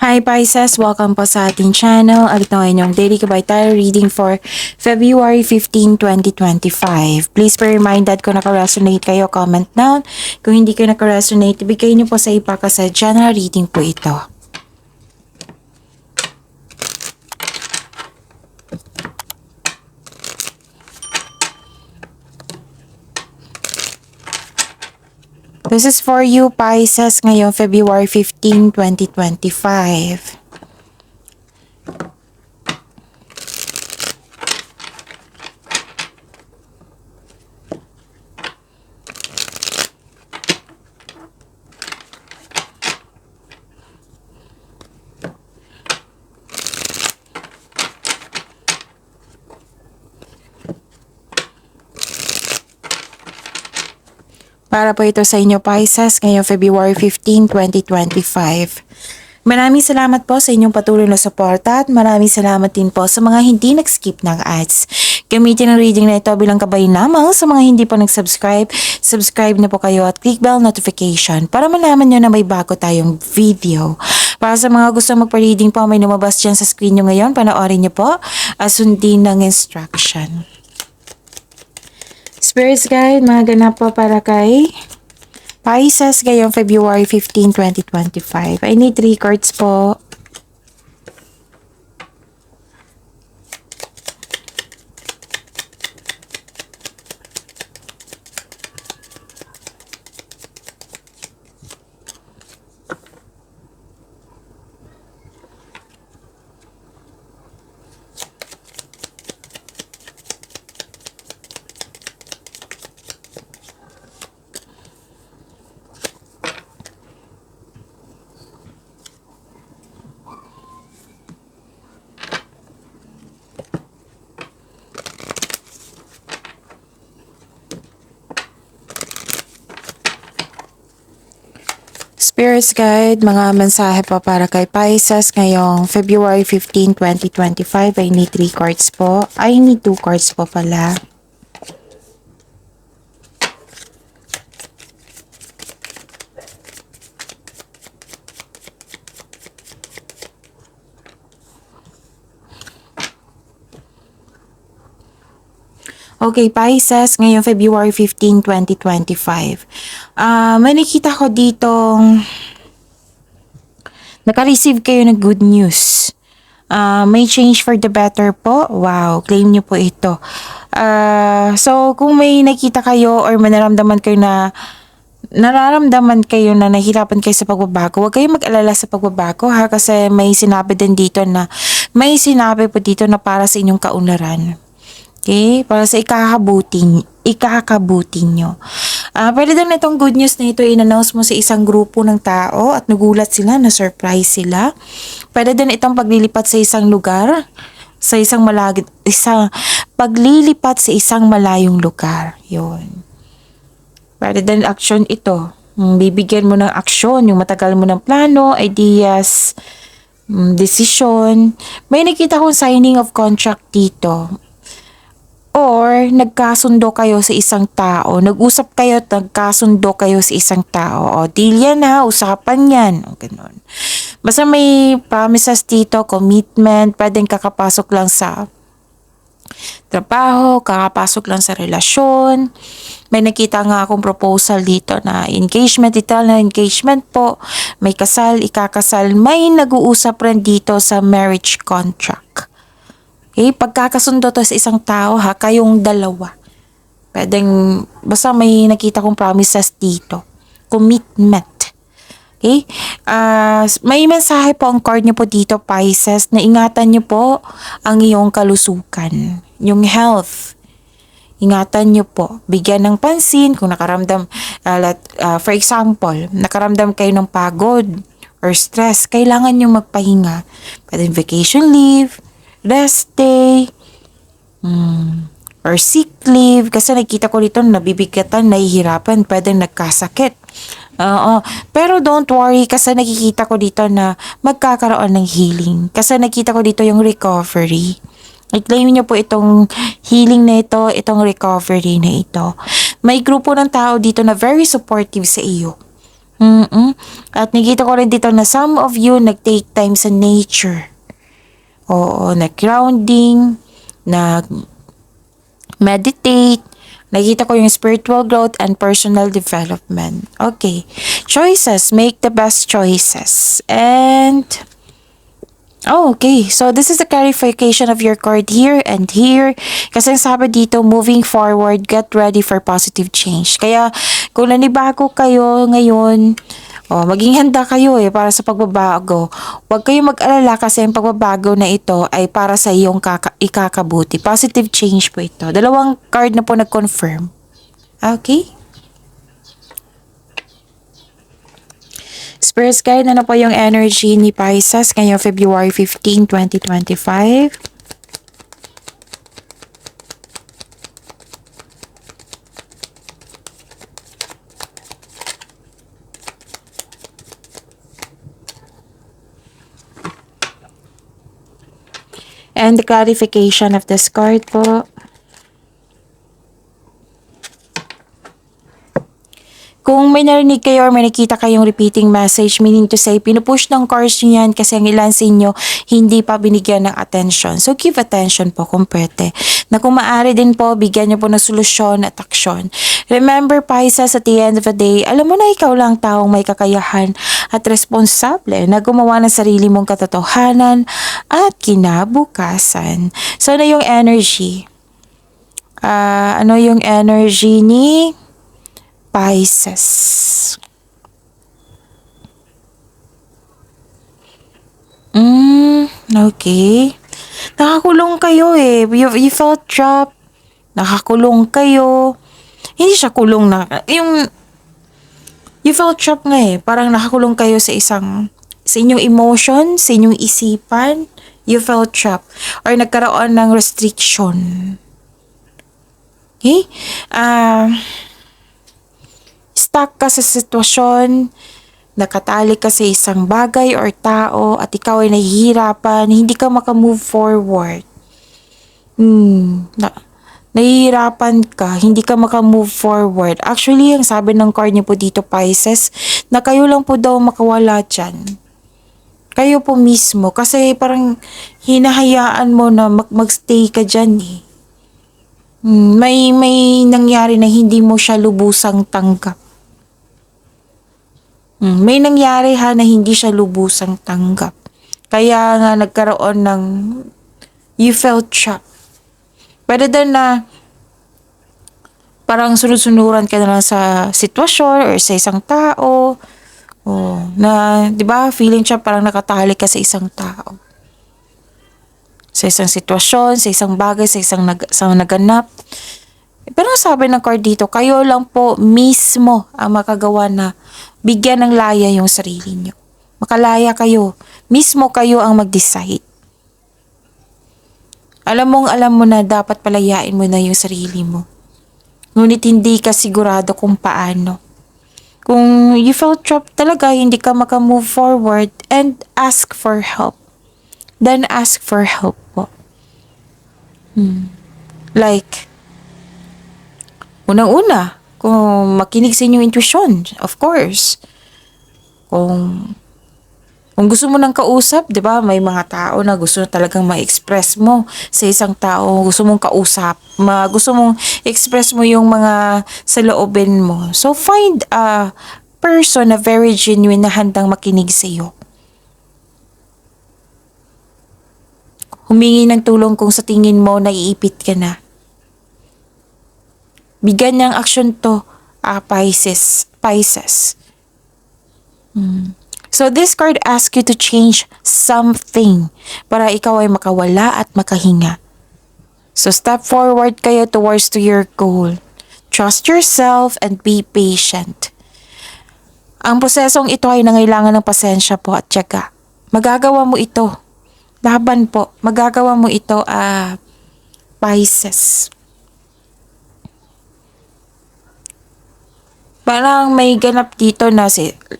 Hi Pisces! Welcome po sa ating channel. At ito ang inyong daily kabay tayo reading for February 15, 2025. Please be reminded kung naka-resonate kayo, comment down. Kung hindi kayo naka-resonate, ibigay niyo po sa iba kasi general reading po ito. This is for you Pisces ngayong February 15, 2025. Para po ito sa inyo Pisces ngayong February 15, 2025. Maraming salamat po sa inyong patuloy na suporta at maraming salamat din po sa mga hindi nag-skip ng ads. Gamitin ang reading na ito bilang gabay lamang sa mga hindi pa nag-subscribe. Subscribe na po kayo at click bell notification para malaman nyo na may bago tayong video. Para sa mga gusto magpa-reading po, may lumabas dyan sa screen nyo ngayon. Panoorin nyo po at sundin ng instruction. Spirits Guide, mga ganap po para kay Pisces ngayong February 15, 2025. I need 3 cards po. Spirits Guide, mga mensahe po para kay Pisces ngayong February 15, 2025. I need 3 cards po. I need 2 cards po pala. Okay, Pisces, ngayong February 15, 2025. May nakita ko ditong naka-receive kayo ng good news. May change for the better po. Wow, claim nyo po ito. So, kung may nakita kayo or nararamdaman kayo na nahihirapan kayo sa pagbabago, huwag kayong mag-alala sa pagbabago ha, kasi may sinabi po dito na para sa inyong kaunlaran. Okay? Para sa ikakabuti nyo. Pwede din itong good news na ito in-announce mo sa isang grupo ng tao at nagulat sila, na-surprise sila. Pwede din itong paglilipat sa isang lugar, paglilipat sa isang malayong lugar. Yun. Pwede din action ito. Bibigyan mo ng aksyon, yung matagal mo ng plano, ideas, decision. May nakita kong signing of contract dito. Or nagkasundo kayo sa isang tao, nag-usap kayo at nagkasundo kayo sa isang tao. O, deal yan ha, usapan yan. O, ganun. Basta may promises dito, commitment, pwedeng kakapasok lang sa trabaho, kakapasok lang sa relasyon. May nakita nga akong proposal dito na engagement, detail na engagement po. May kasal, ikakasal. May nag-uusap rin dito sa marriage contract. Okay, pagkakasundo to sa isang tao ha, kayong dalawa. Pwedeng, basta may nakita kong promises dito. Commitment. Okay? May mensahe po ang card niyo po dito, Pisces, na ingatan niyo po ang iyong kalusugan. Yung health. Ingatan niyo po. Bigyan ng pansin kung nakaramdam, for example, nakaramdam kayo ng pagod or stress, kailangan niyo magpahinga. Pwedeng vacation leave, rest day, or sick leave. Kasi nakita ko dito nabibigatan, nahihirapan, pwedeng nagkasakit. Pero don't worry kasi nakikita ko dito na magkakaroon ng healing. Kasi nakita ko dito yung recovery. I-claim niyo po itong healing na ito, itong recovery na ito. May grupo ng tao dito na very supportive sa iyo. At nakita ko rin dito na some of you nag-take time sa nature. Oo, nag-grounding, nag-meditate. Nakita ko yung spiritual growth and personal development. Okay. Choices. Make the best choices. And okay. So, this is the clarification of your card here and here. Kasi sabi dito, moving forward, get ready for positive change. Kaya, kung nanibago kayo ngayon, maging handa kayo para sa pagbabago. Huwag kayong mag-alala kasi ang pagbabago na ito ay para sa iyong ikakabuti. Positive change po ito. Dalawang card na po nag-confirm. Okay? Spirit guide na po yung energy ni Pisces ngayong February 15, 2025. And the clarification of this card po. Kung may narinig kayo or may nakita kayong repeating message, meaning to say, pinupush ng cards nyo yan kasi ang ilan sa inyo hindi pa binigyan ng attention. So, give attention po kung pwede. Na kung maaari din po, bigyan nyo po ng solusyon at aksyon. Remember, Pisces, at the end of the day, alam mo na ikaw lang taong may kakayahan at responsable na gumawa ng sarili mong katotohanan at kinabukasan. So, ano yung energy? Ano yung energy ni Pisces? Okay. Nakakulong kayo You felt trapped. Nakakulong kayo. Hindi siya kulong na. You felt trapped nga Parang nakakulong kayo sa inyong emotion, sa inyong isipan. You felt trapped. Or nagkaroon ng restriction. Okay? Stuck ka sa sitwasyon, nakatali ka sa isang bagay or tao at ikaw ay nahihirapan, hindi ka makamove forward. Nahihirapan ka, hindi ka makamove forward. Actually, ang sabi ng card niyo po dito, Pisces, na kayo lang po daw makawala dyan. Kayo po mismo. Kasi parang hinahayaan mo na magstay ka dyan May nangyari na hindi mo siya lubusang tanggap. May nangyari na hindi siya lubusang tanggap. Kaya nga nagkaroon ng you felt trapped. Pwede din na parang sunod-sunuran ka na lang sa sitwasyon or sa isang tao. Na, di ba, feeling siya parang nakatali ka sa isang tao. Sa isang sitwasyon, sa isang bagay, sa isang naganap. Pero sabi ng card dito, kayo lang po mismo ang makagawa na bigyan ng laya yung sarili nyo. Makalaya kayo. Mismo kayo ang mag-decide. Alam mo na dapat palayain mo na yung sarili mo. Ngunit hindi ka sigurado kung paano. Kung you felt trapped talaga, hindi ka makamove forward and ask for help. Then ask for help po. Like, unang-una, kung makinig sa inyong intuition, of course. Kung gusto mo ng kausap, di ba, may mga tao na gusto talagang ma-express mo sa isang tao, gusto mong kausap, gusto mong express mo yung mga sa loobin mo. So, find a person na very genuine na handang makinig sa iyo. Humingi ng tulong kung sa tingin mo naiipit ka na. Bigyan niyang aksyon to, Pisces. So this card asks you to change something para ikaw ay makawala at makahinga. So step forward kayo towards to your goal. Trust yourself and be patient. Ang prosesong ito ay nangailangan ng pasensya po at tiyaga. Magagawa mo ito. Laban po. Magagawa mo ito, Pisces. Parang may ganap dito na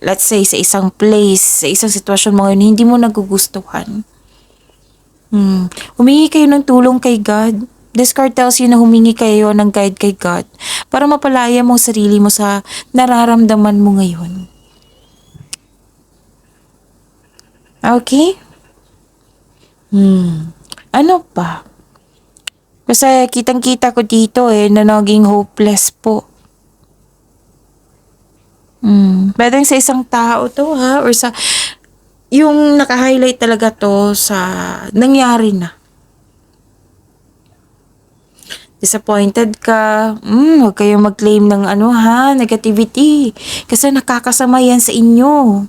let's say sa isang place, sa isang sitwasyon mo ngayon, hindi mo nagugustuhan. Humingi kayo ng tulong kay God. This card tells you na humingi kayo ng guide kay God para mapalaya mo sarili mo sa nararamdaman mo ngayon. Okay? Ano pa? Kasi kitang-kita ko dito na naging hopeless po. Pwedeng sa isang tao to ha, or sa, yung naka-highlight talaga to sa nangyari na. Disappointed ka, huwag kayong mag-claim ng negativity. Kasi nakakasama yan sa inyo.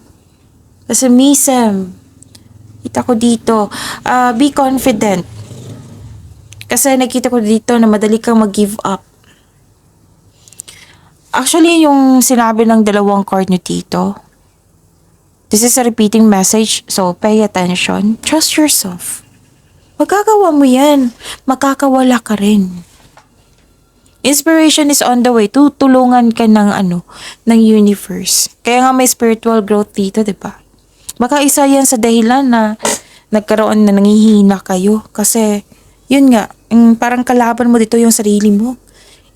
Pessimism. Kita ko dito, be confident. Kasi nakita ko dito na madali kang mag-give up. Actually, yung sinabi ng dalawang card nyo dito, this is a repeating message, so pay attention. Trust yourself. Magagawa mo yan. Makakawala ka rin. Inspiration is on the way. Tutulungan ka ng universe. Kaya nga may spiritual growth dito, di ba? Baka isa yan sa dahilan na nagkaroon na nangihina kayo. Kasi, yun nga, parang kalaban mo dito yung sarili mo.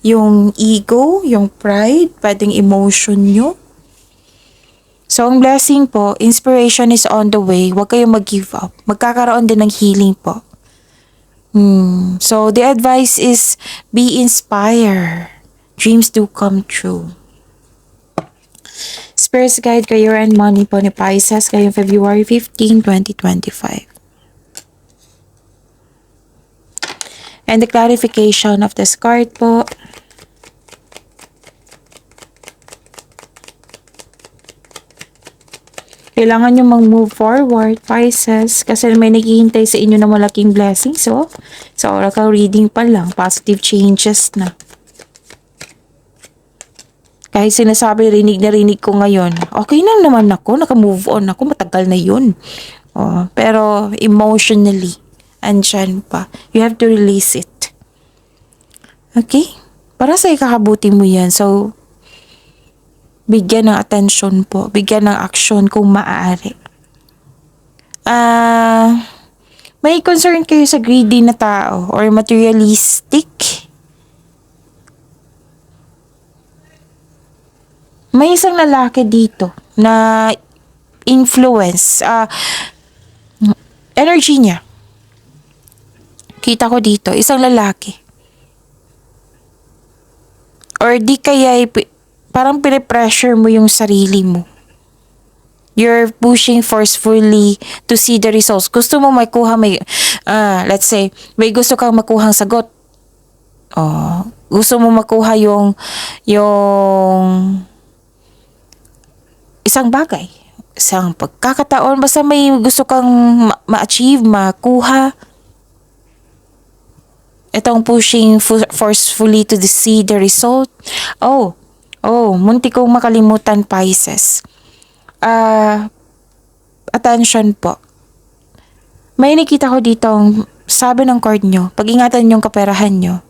Yung ego, yung pride, pwedeng emotion nyo. So, ang blessing po, inspiration is on the way. Huwag kayong mag-give up. Magkakaroon din ng healing po. So, the advice is be inspired. Dreams do come true. Spirits Guide, Career and Money po ni Pisces ngayong February 15, 2025. And the clarification of this card po. Kailangan nyo mag-move forward, Pisces, kasi may naghihintay sa inyo na malaking blessings, so sa oracle reading pa lang, positive changes na. Kahit sinasabi, rinig na rinig ko ngayon, okay na naman ako, naka-move on ako, matagal na yun. Pero emotionally, andyan pa. You have to release it. Okay? Para sa ikakabuti mo yan, so bigyan ng attention po, bigyan ng action kung maaari. May concern kayo sa greedy na tao or materialistic? May isang lalaki dito na influence, energy niya. Kita ko dito, isang lalaki. Or di kaya parang pinipressure mo yung sarili mo. You're pushing forcefully to see the results. Gusto mo makuha, let's say, may gusto kang makuhang sagot. Gusto mo makuha yung isang bagay. Isang pagkakataon. Basta may gusto kang ma-achieve, makuha. Itong pushing forcefully to see the result. Munti kong makalimutan, Pisces. Attention po. May nakita ko dito, sabi ng card nyo, pag-ingatan yung kaperahan nyo.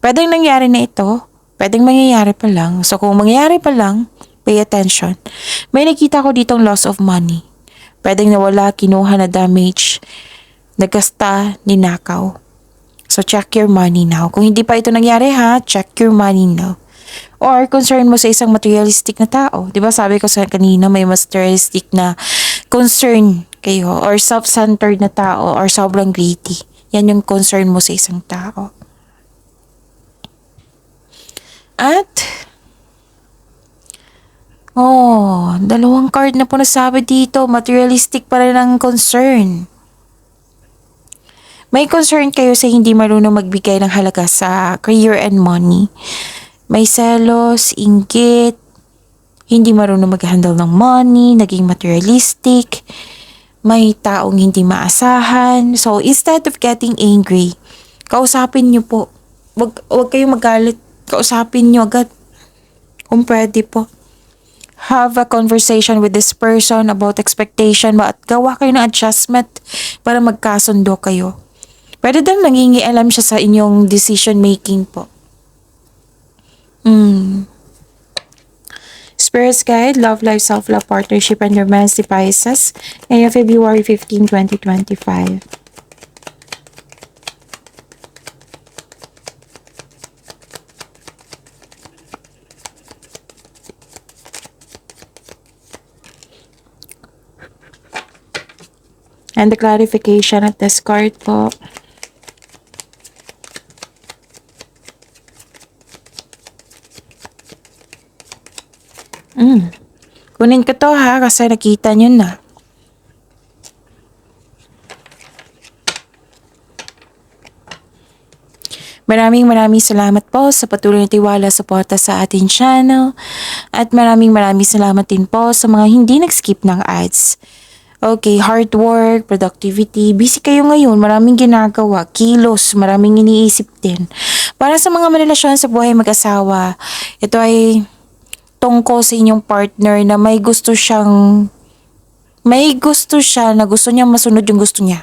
Pwedeng nangyari na ito, pwedeng mangyayari pa lang. So kung mangyayari pa lang, pay attention. May nakita ko ditong loss of money. Pwedeng nawala, kinuha na damage, nagkasta, ninakaw. So check your money now. Kung hindi pa ito nangyari check your money now. Or concern mo sa isang materialistic na tao. Diba sabi ko sa kanina, may materialistic na concern kayo or self-centered na tao or sobrang greedy. Yan yung concern mo sa isang tao. At dalawang card na po nasabi dito. Materialistic pa rin ang concern. May concern kayo sa hindi marunong magbigay ng halaga sa career and money. May selos, inggit, hindi marunong mag-handle ng money, naging materialistic, may taong hindi maasahan. So, instead of getting angry, kausapin nyo po. Wag kayong magalit. Kausapin nyo agad. Kung pwede po. Have a conversation with this person about expectation at gawa kayo ng adjustment para magkasundo kayo. Pwede din nangingialam siya sa inyong decision making po. Spirits Guide, Love Life, Self-Love, Partnership, and Romance, Pisces, ngayong February 15, 2025. And the clarification of this card po. Kunin ko to ha, kasi nakita nyo na. Maraming salamat po sa patuloy na tiwala suporta sa ating channel. At maraming salamat din po sa mga hindi nag-skip ng ads. Okay, hard work, productivity, busy kayo ngayon, maraming ginagawa, kilos, maraming iniisip din. Para sa mga marelasyon sa buhay mag-asawa, ito ay tungkol sa inyong partner na may gusto siya na gusto niyang masunod yung gusto niya.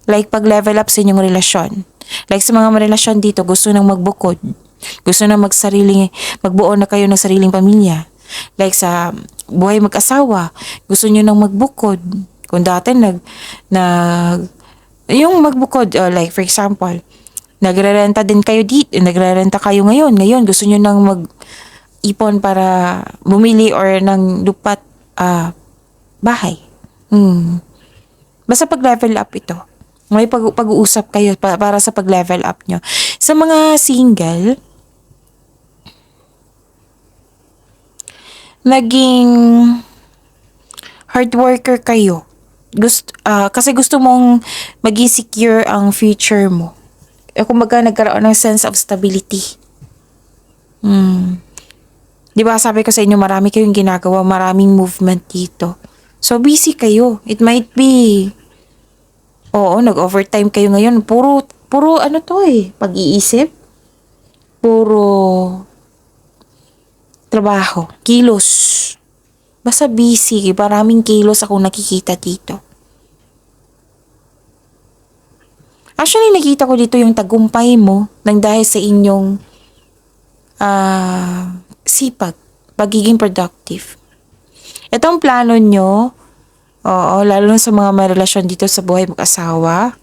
Like pag-level up sa inyong relasyon. Like sa mga relasyon dito, gusto nang magbukod. Gusto nang magbuo na kayo ng sariling pamilya. Like sa buhay mag-asawa, gusto niyo nang magbukod. Kung dati yung magbukod, like for example, nagrerenta din kayo dito, nagrerenta kayo ngayon. Ngayon, gusto niyo nang mag-ipon para bumili or ng lupat bahay. Basta pag-level up ito. May pag-uusap kayo para sa pag-level up nyo. Sa mga single, naging hard worker kayo. Kasi gusto mong maging secure ang future mo. Kumbaga nagkaroon ng sense of stability. Di ba sabi ko sa inyo, marami kayong ginagawa, maraming movement dito. So busy kayo. It might be nag-overtime kayo ngayon. Puro pag-iisip. Puro trabaho. Kilos. Basta busy. Maraming kilos akong nakikita dito. Actually, nakita ko dito yung tagumpay mo nang dahil sa inyong sipag. Pagiging productive. Itong plano nyo, lalo na sa mga may relasyon dito sa buhay mag-asawa.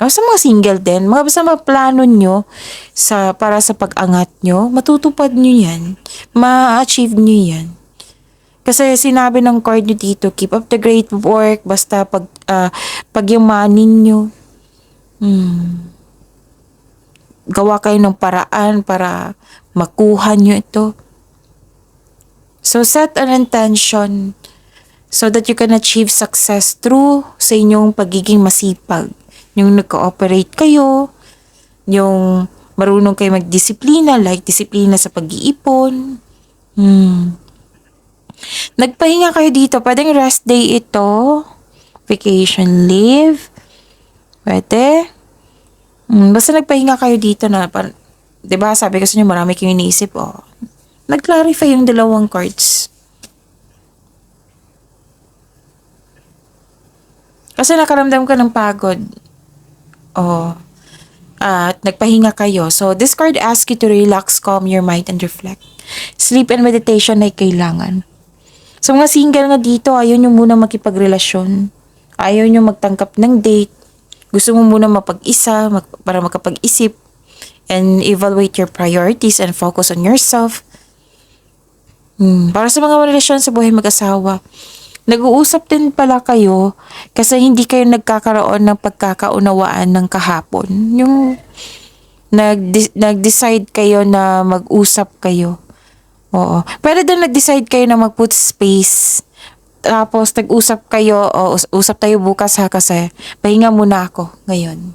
O sa mga single din. Basta mga plano nyo para sa pag-angat nyo, matutupad nyo yan. Ma-achieve nyo yan. Kasi sinabi ng card nyo dito, keep up the great work. Basta pagyamanin nyo. Gawa kayo ng paraan para makuha nyo ito. So set an intention so that you can achieve success through sa inyong pagiging masipag. Yung nag-cooperate kayo, yung marunong kayo magdisiplina, like disiplina sa pag-iipon. Nagpahinga kayo dito, pwedeng rest day ito, vacation leave, pwede. Basta nagpahinga kayo dito na, diba sabi ko sa inyo marami kayong iniisip, nag-clarify yung dalawang cards. Kasi nakaramdam ka ng pagod. At nagpahinga kayo. So, this card asks you to relax, calm your mind, and reflect. Sleep and meditation ay kailangan. So, mga single nga dito, ayaw nyo muna makipagrelasyon. Ayaw nyo magtangkap ng date. Gusto mo muna mapag-isa para makapag-isip and evaluate your priorities and focus on yourself. Para sa mga relasyon sa buhay mag-asawa, nag-uusap din pala kayo kasi hindi kayo nagkakaroon ng pagkakaunawaan ng kahapon. Yung nag-decide kayo na mag-usap kayo. Oo. Pero din nag-decide kayo na mag-put space. Tapos nag-usap kayo, usap tayo bukas ha kasi pahinga muna ako ngayon.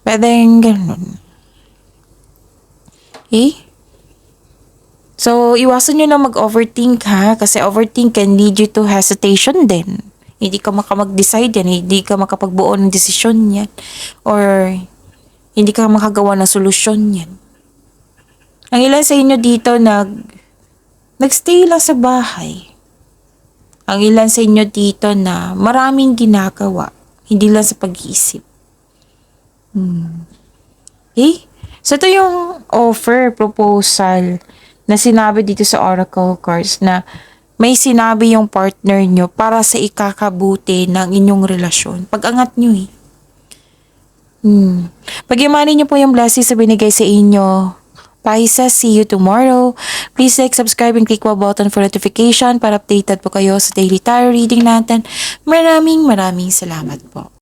Pwedeng ganun. So, iwasan nyo na mag-overthink ha, kasi overthink can lead you to hesitation din. Hindi ka makamag-decide yan, hindi ka makapagbuo ng desisyon yan, or hindi ka makagawa ng solusyon yan. Ang ilan sa inyo dito nagstay lang sa bahay. Ang ilan sa inyo dito na maraming ginagawa, hindi lang sa pag-iisip. Okay? So, ito yung proposal na sinabi dito sa Oracle cards na may sinabi yung partner nyo para sa ikakabuti ng inyong relasyon. Pag-angat nyo Pagyamanin nyo po yung blessings na binigay sa inyo. Pisces, see you tomorrow. Please like, subscribe, and click the button for notification para updated po kayo sa daily tarot reading natin. Maraming salamat po.